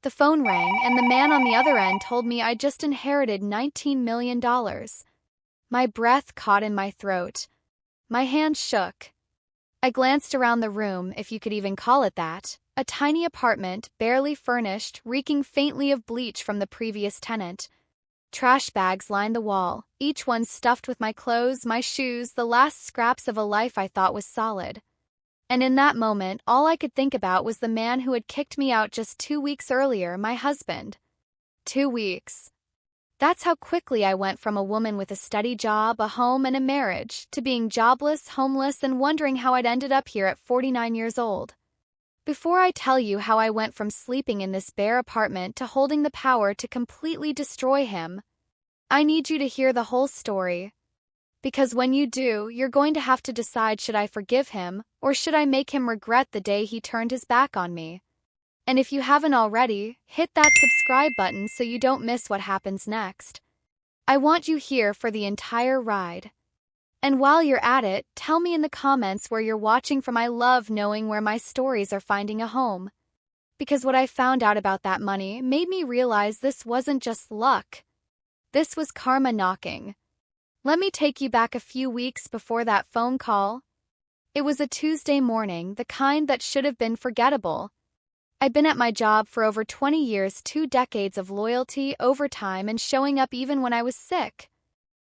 The phone rang, and the man on the other end told me I'd just inherited $19 million. My breath caught in my throat. My hands shook. I glanced around the room, if you could even call it that, a tiny apartment, barely furnished, reeking faintly of bleach from the previous tenant. Trash bags lined the wall, each one stuffed with my clothes, my shoes, the last scraps of a life I thought was solid. And in that moment, all I could think about was the man who had kicked me out just 2 weeks earlier, my husband. 2 weeks. That's how quickly I went from a woman with a steady job, a home, and a marriage, to being jobless, homeless, and wondering how I'd ended up here at 49 years old. Before I tell you how I went from sleeping in this bare apartment to holding the power to completely destroy him, I need you to hear the whole story. Because when you do, you're going to have to decide, should I forgive him, or should I make him regret the day he turned his back on me? And if you haven't already, hit that subscribe button so you don't miss what happens next. I want you here for the entire ride. And while you're at it, tell me in the comments where you're watching from. I love knowing where my stories are finding a home. Because what I found out about that money made me realize this wasn't just luck. This was karma knocking. Let me take you back a few weeks before that phone call. It was a Tuesday morning, the kind that should have been forgettable. I'd been at my job for over 20 years, 2 decades of loyalty, overtime, and showing up even when I was sick.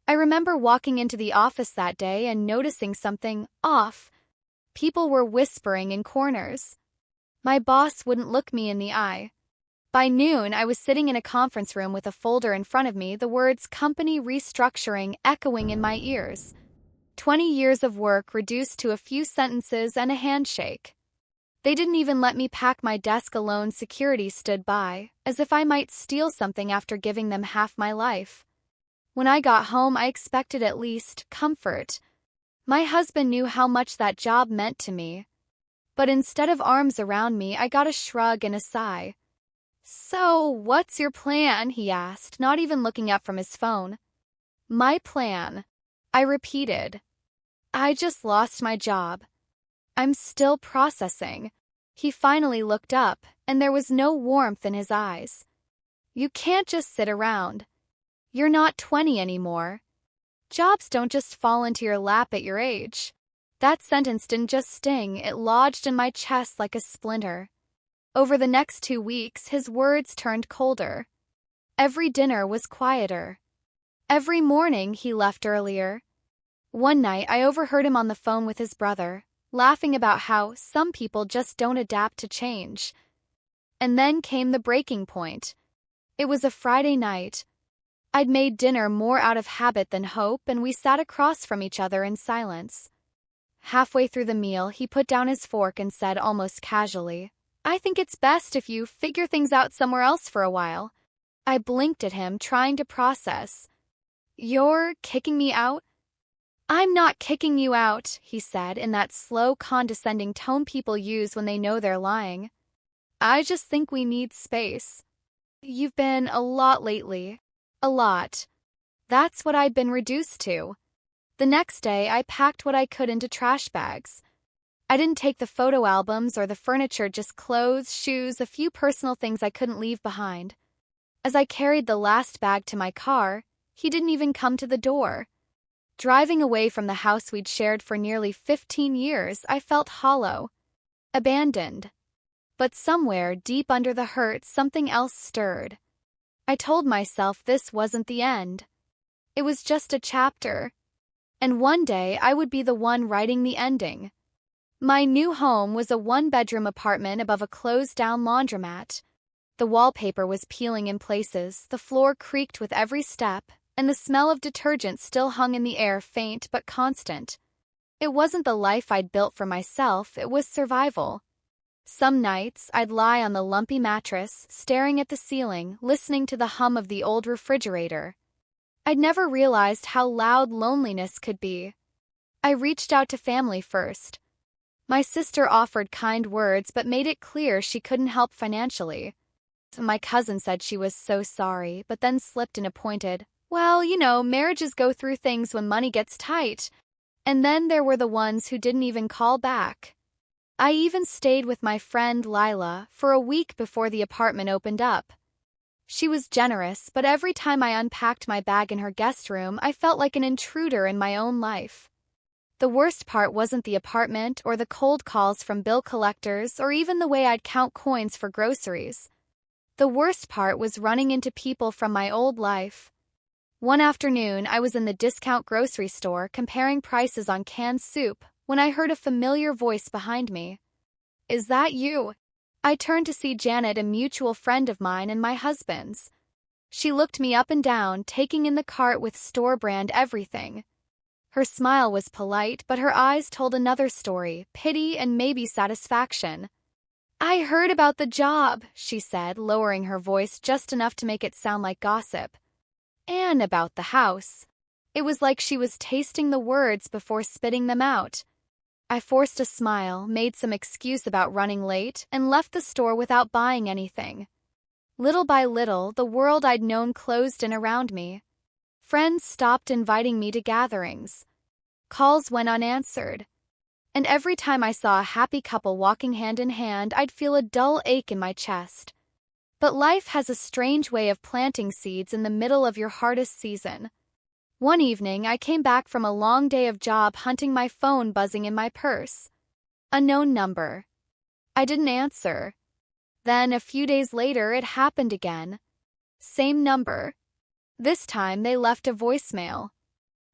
I remember walking into the office that day and noticing something off. People were whispering in corners. My boss wouldn't look me in the eye. By noon, I was sitting in a conference room with a folder in front of me, the words "company restructuring" echoing in my ears. 20 years of work reduced to a few sentences and a handshake. They didn't even let me pack my desk alone. Security stood by, as if I might steal something after giving them half my life. When I got home, I expected at least comfort. My husband knew how much that job meant to me. But instead of arms around me, I got a shrug and a sigh. "So, what's your plan?" he asked, not even looking up from his phone. "My plan," I repeated. "I just lost my job. I'm still processing." He finally looked up, and there was no warmth in his eyes. "You can't just sit around. You're not 20 anymore. Jobs don't just fall into your lap at your age." That sentence didn't just sting, it lodged in my chest like a splinter. Over the next 2 weeks, his words turned colder. Every dinner was quieter. Every morning he left earlier. One night, I overheard him on the phone with his brother, laughing about how some people just don't adapt to change. And then came the breaking point. It was a Friday night. I'd made dinner more out of habit than hope, and we sat across from each other in silence. Halfway through the meal, he put down his fork and said almost casually, "I think it's best if you figure things out somewhere else for a while." I blinked at him, trying to process. "You're kicking me out?" "I'm not kicking you out," he said in that slow, condescending tone people use when they know they're lying. "I just think we need space. You've been a lot lately. A lot." That's what I'd been reduced to. The next day, I packed what I could into trash bags. I didn't take the photo albums or the furniture, just clothes, shoes, a few personal things I couldn't leave behind. As I carried the last bag to my car, he didn't even come to the door. Driving away from the house we'd shared for nearly 15 years, I felt hollow, abandoned. But somewhere deep under the hurt, something else stirred. I told myself this wasn't the end. It was just a chapter. And one day I would be the one writing the ending. My new home was a 1-bedroom apartment above a closed-down laundromat. The wallpaper was peeling in places, the floor creaked with every step, and the smell of detergent still hung in the air, faint but constant. It wasn't the life I'd built for myself, it was survival. Some nights, I'd lie on the lumpy mattress, staring at the ceiling, listening to the hum of the old refrigerator. I'd never realized how loud loneliness could be. I reached out to family first. My sister offered kind words but made it clear she couldn't help financially. My cousin said she was so sorry, but then slipped in a pointed, "Well, marriages go through things when money gets tight." And then there were the ones who didn't even call back. I even stayed with my friend Lila for a week before the apartment opened up. She was generous, but every time I unpacked my bag in her guest room, I felt like an intruder in my own life. The worst part wasn't the apartment or the cold calls from bill collectors or even the way I'd count coins for groceries. The worst part was running into people from my old life. One afternoon, I was in the discount grocery store comparing prices on canned soup when I heard a familiar voice behind me. "Is that you?" I turned to see Janet, a mutual friend of mine and my husband's. She looked me up and down, taking in the cart with store-brand everything. Her smile was polite, but her eyes told another story, pity and maybe satisfaction. "I heard about the job," she said, lowering her voice just enough to make it sound like gossip. "And about the house." It was like she was tasting the words before spitting them out. I forced a smile, made some excuse about running late, and left the store without buying anything. Little by little, the world I'd known closed in around me. Friends stopped inviting me to gatherings. Calls went unanswered. And every time I saw a happy couple walking hand in hand, I'd feel a dull ache in my chest. But life has a strange way of planting seeds in the middle of your hardest season. One evening, I came back from a long day of job hunting, my phone buzzing in my purse. Unknown number. I didn't answer. Then, a few days later, it happened again. Same number. This time, they left a voicemail.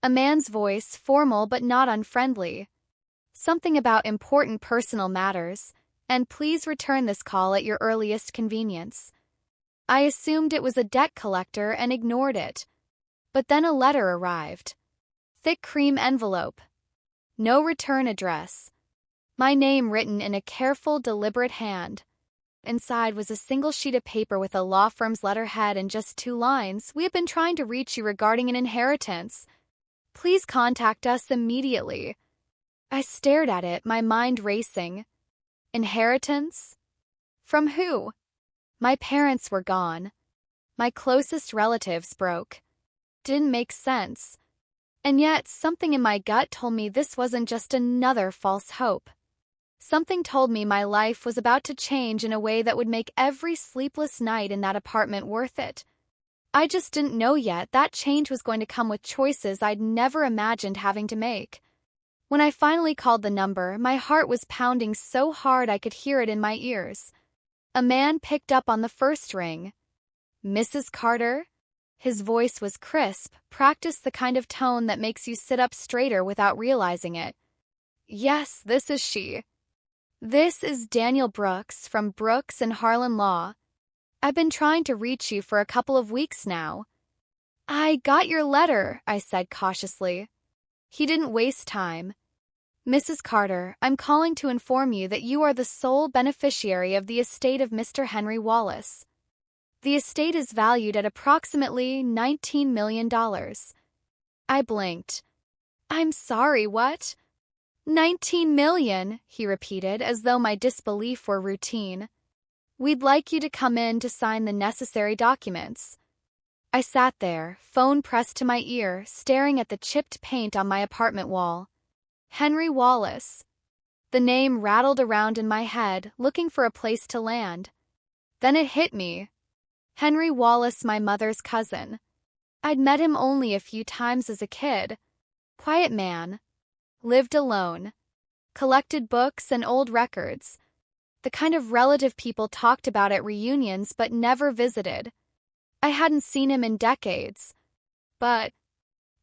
A man's voice, formal but not unfriendly. Something about important personal matters, and please return this call at your earliest convenience. I assumed it was a debt collector and ignored it. But then a letter arrived. Thick cream envelope. No return address. My name written in a careful, deliberate hand. Inside was a single sheet of paper with a law firm's letterhead and just 2 lines. "We have been trying to reach you regarding an inheritance. Please contact us immediately." I stared at it, my mind racing. Inheritance? From who? My parents were gone. My closest relatives broke. Didn't make sense. And yet, something in my gut told me this wasn't just another false hope. Something told me my life was about to change in a way that would make every sleepless night in that apartment worth it. I just didn't know yet that change was going to come with choices I'd never imagined having to make. When I finally called the number, my heart was pounding so hard I could hear it in my ears. A man picked up on the first ring. "Mrs. Carter?" His voice was crisp, practiced, the kind of tone that makes you sit up straighter without realizing it. "Yes, this is she." "This is Daniel Brooks from Brooks and Harlan Law. I've been trying to reach you for a couple of weeks now." "I got your letter," I said cautiously. He didn't waste time. "Mrs. Carter, I'm calling to inform you that you are the sole beneficiary of the estate of Mr. Henry Wallace. The estate is valued at approximately $19 million. I blinked. "I'm sorry, what?" "19 million, he repeated, as though my disbelief were routine. "We'd like you to come in to sign the necessary documents." I sat there, phone pressed to my ear, staring at the chipped paint on my apartment wall. Henry Wallace. The name rattled around in my head, looking for a place to land. Then it hit me. Henry Wallace, my mother's cousin. I'd met him only a few times as a kid. Quiet man. Lived alone. Collected books and old records. The kind of relative people talked about at reunions but never visited. I hadn't seen him in decades. But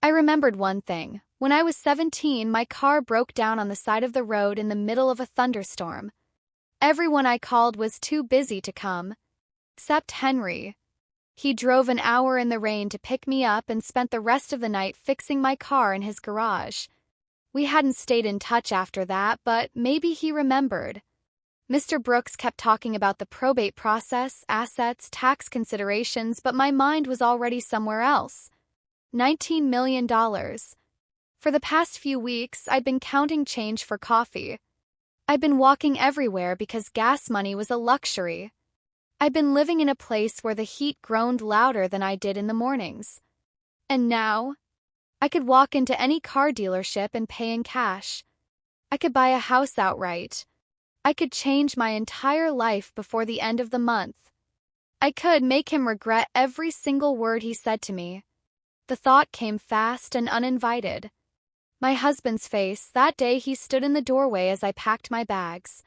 I remembered one thing. When I was 17, my car broke down on the side of the road in the middle of a thunderstorm. Everyone I called was too busy to come. Except Henry. He drove an hour in the rain to pick me up and spent the rest of the night fixing my car in his garage. We hadn't stayed in touch after that, but maybe he remembered. Mr. Brooks kept talking about the probate process, assets, tax considerations, but my mind was already somewhere else. $19 million. For the past few weeks, I'd been counting change for coffee. I'd been walking everywhere because gas money was a luxury. I'd been living in a place where the heat groaned louder than I did in the mornings. And now, I could walk into any car dealership and pay in cash. I could buy a house outright. I could change my entire life before the end of the month. I could make him regret every single word he said to me. The thought came fast and uninvited. My husband's face, that day he stood in the doorway as I packed my bags.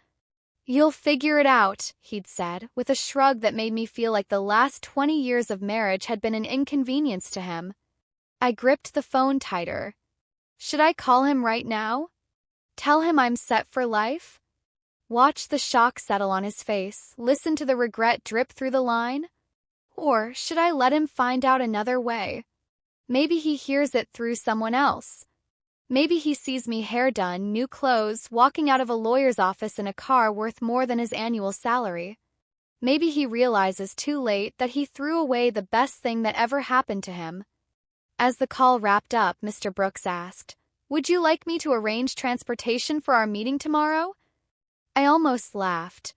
"You'll figure it out," he'd said, with a shrug that made me feel like the last 20 years of marriage had been an inconvenience to him. I gripped the phone tighter. Should I call him right now? Tell him I'm set for life? Watch the shock settle on his face, listen to the regret drip through the line? Or should I let him find out another way? Maybe he hears it through someone else. Maybe he sees me hair done, new clothes, walking out of a lawyer's office in a car worth more than his annual salary. Maybe he realizes too late that he threw away the best thing that ever happened to him. As the call wrapped up, Mr. Brooks asked, "Would you like me to arrange transportation for our meeting tomorrow?" I almost laughed.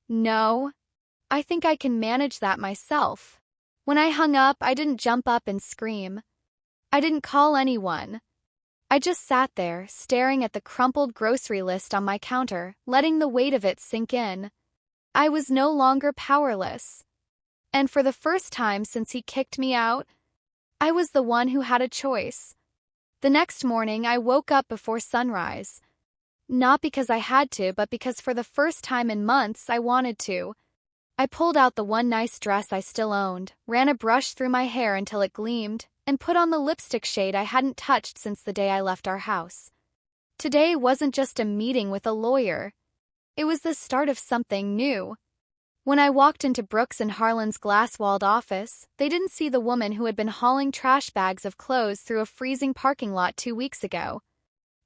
"No, I think I can manage that myself." When I hung up, I didn't jump up and scream. I didn't call anyone. I just sat there, staring at the crumpled grocery list on my counter, letting the weight of it sink in. I was no longer powerless. And for the first time since he kicked me out, I was the one who had a choice. The next morning, I woke up before sunrise. Not because I had to, but because for the first time in months, I wanted to. I pulled out the one nice dress I still owned, ran a brush through my hair until it gleamed, and put on the lipstick shade I hadn't touched since the day I left our house. Today wasn't just a meeting with a lawyer. It was the start of something new. When I walked into Brooks and Harlan's glass-walled office, they didn't see the woman who had been hauling trash bags of clothes through a freezing parking lot 2 weeks ago.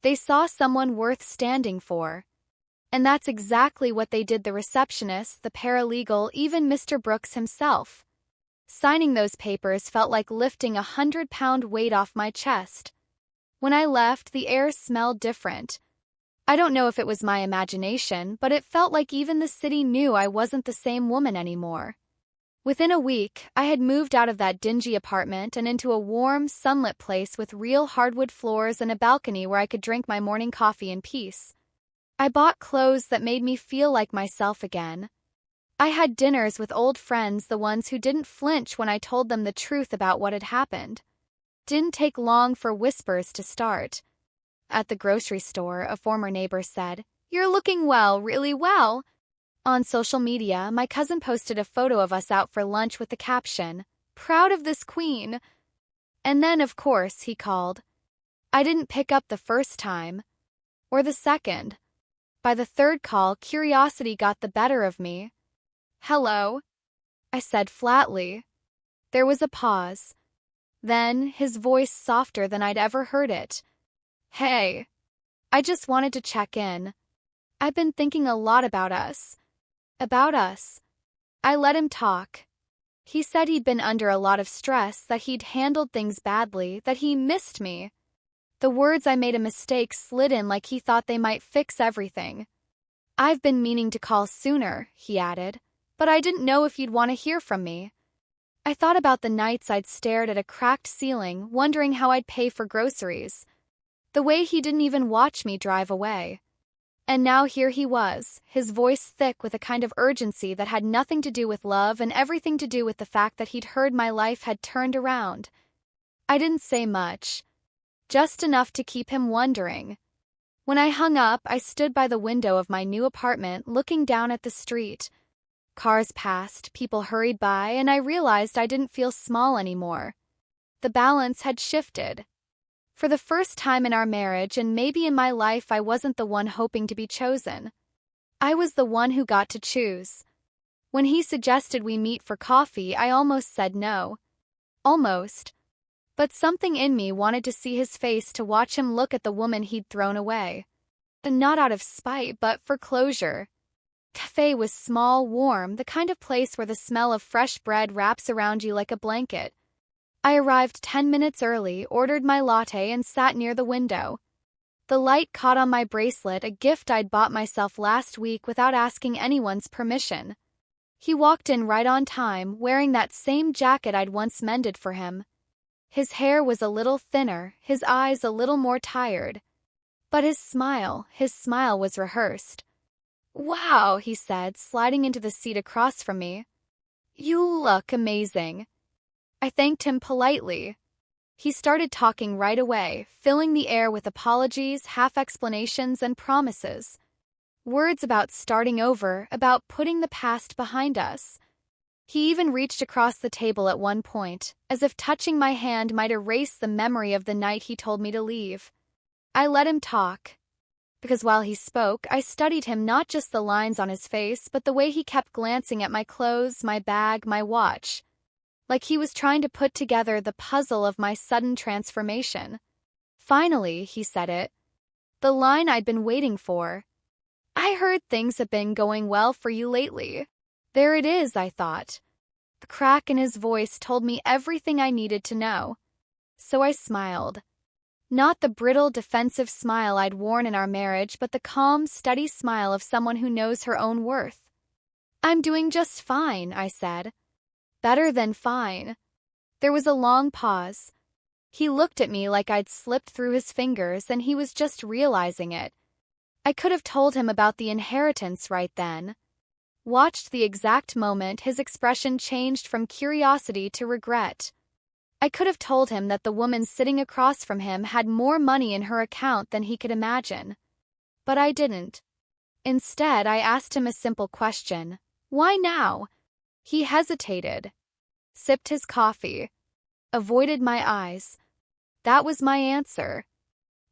They saw someone worth standing for. And that's exactly what they did: the receptionist, the paralegal, even Mr. Brooks himself. Signing those papers felt like lifting a 100-pound weight off my chest. When I left, the air smelled different. I don't know if it was my imagination, but it felt like even the city knew I wasn't the same woman anymore. Within a week, I had moved out of that dingy apartment and into a warm, sunlit place with real hardwood floors and a balcony where I could drink my morning coffee in peace. I bought clothes that made me feel like myself again. I had dinners with old friends, the ones who didn't flinch when I told them the truth about what had happened. Didn't take long for whispers to start. At the grocery store, a former neighbor said, "You're looking well, really well." On social media, my cousin posted a photo of us out for lunch with the caption, "Proud of this queen." And then, of course, he called. I didn't pick up the first time. Or the second. By the third call, curiosity got the better of me. "Hello," I said flatly. There was a pause. Then, his voice softer than I'd ever heard it. "Hey. I just wanted to check in. I've been thinking a lot about us." About us. I let him talk. He said he'd been under a lot of stress, that he'd handled things badly, that he missed me. The words I made a mistake slid in like he thought they might fix everything. "I've been meaning to call sooner," he added, "but I didn't know if you'd want to hear from me." I thought about the nights I'd stared at a cracked ceiling, wondering how I'd pay for groceries. The way he didn't even watch me drive away. And now here he was, his voice thick with a kind of urgency that had nothing to do with love and everything to do with the fact that he'd heard my life had turned around. I didn't say much. Just enough to keep him wondering. When I hung up, I stood by the window of my new apartment, looking down at the street. Cars passed, people hurried by, and I realized I didn't feel small anymore. The balance had shifted. For the first time in our marriage, and maybe in my life, I wasn't the one hoping to be chosen. I was the one who got to choose. When he suggested we meet for coffee, I almost said no. Almost. But something in me wanted to see his face, to watch him look at the woman he'd thrown away. Not out of spite, but for closure. Cafe was small, warm, the kind of place where the smell of fresh bread wraps around you like a blanket. I arrived 10 minutes early, ordered my latte, and sat near the window. The light caught on my bracelet, a gift I'd bought myself last week without asking anyone's permission. He walked in right on time, wearing that same jacket I'd once mended for him. His hair was a little thinner, his eyes a little more tired. But his smile was rehearsed. "Wow," he said, sliding into the seat across from me. "You look amazing." I thanked him politely. He started talking right away, filling the air with apologies, half-explanations, and promises. Words about starting over, about putting the past behind us. He even reached across the table at one point, as if touching my hand might erase the memory of the night he told me to leave. I let him talk, because while he spoke, I studied him, not just the lines on his face, but the way he kept glancing at my clothes, my bag, my watch, like he was trying to put together the puzzle of my sudden transformation. Finally, he said it. The line I'd been waiting for. "I heard things have been going well for you lately." There it is, I thought. The crack in his voice told me everything I needed to know. So I smiled. Not the brittle, defensive smile I'd worn in our marriage, but the calm, steady smile of someone who knows her own worth. "I'm doing just fine," I said. "Better than fine." There was a long pause. He looked at me like I'd slipped through his fingers and he was just realizing it. I could have told him about the inheritance right then. Watched the exact moment his expression changed from curiosity to regret. I could have told him that the woman sitting across from him had more money in her account than he could imagine. But I didn't. Instead, I asked him a simple question. Why now? He hesitated, sipped his coffee, avoided my eyes. That was my answer.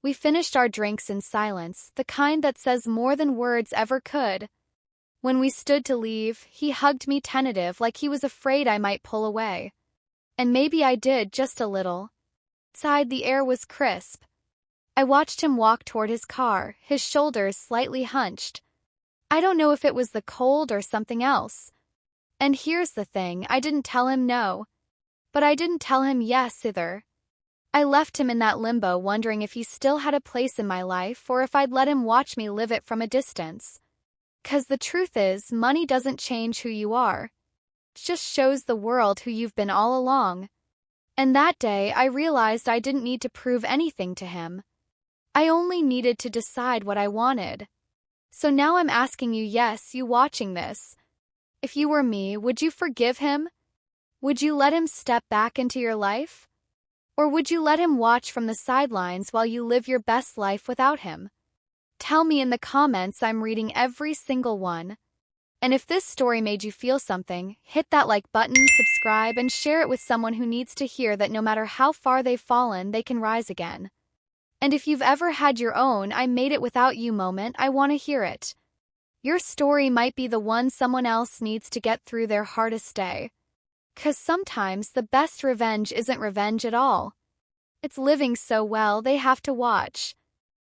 We finished our drinks in silence, the kind that says more than words ever could. When we stood to leave, he hugged me tentative, like he was afraid I might pull away. And maybe I did, just a little. Outside, the air was crisp. I watched him walk toward his car, his shoulders slightly hunched. I don't know if it was the cold or something else. And here's the thing, I didn't tell him no. But I didn't tell him yes either. I left him in that limbo, wondering if he still had a place in my life or if I'd let him watch me live it from a distance. 'Cause the truth is, money doesn't change who you are. It just shows the world who you've been all along. And that day, I realized I didn't need to prove anything to him. I only needed to decide what I wanted. So now I'm asking you, yes, you watching this. If you were me, would you forgive him? Would you let him step back into your life? Or would you let him watch from the sidelines while you live your best life without him? Tell me in the comments, I'm reading every single one. And if this story made you feel something, hit that like button, subscribe, and share it with someone who needs to hear that no matter how far they've fallen, they can rise again. And if you've ever had your own "I made it without you" moment, I want to hear it. Your story might be the one someone else needs to get through their hardest day. 'Cause sometimes the best revenge isn't revenge at all. It's living so well they have to watch.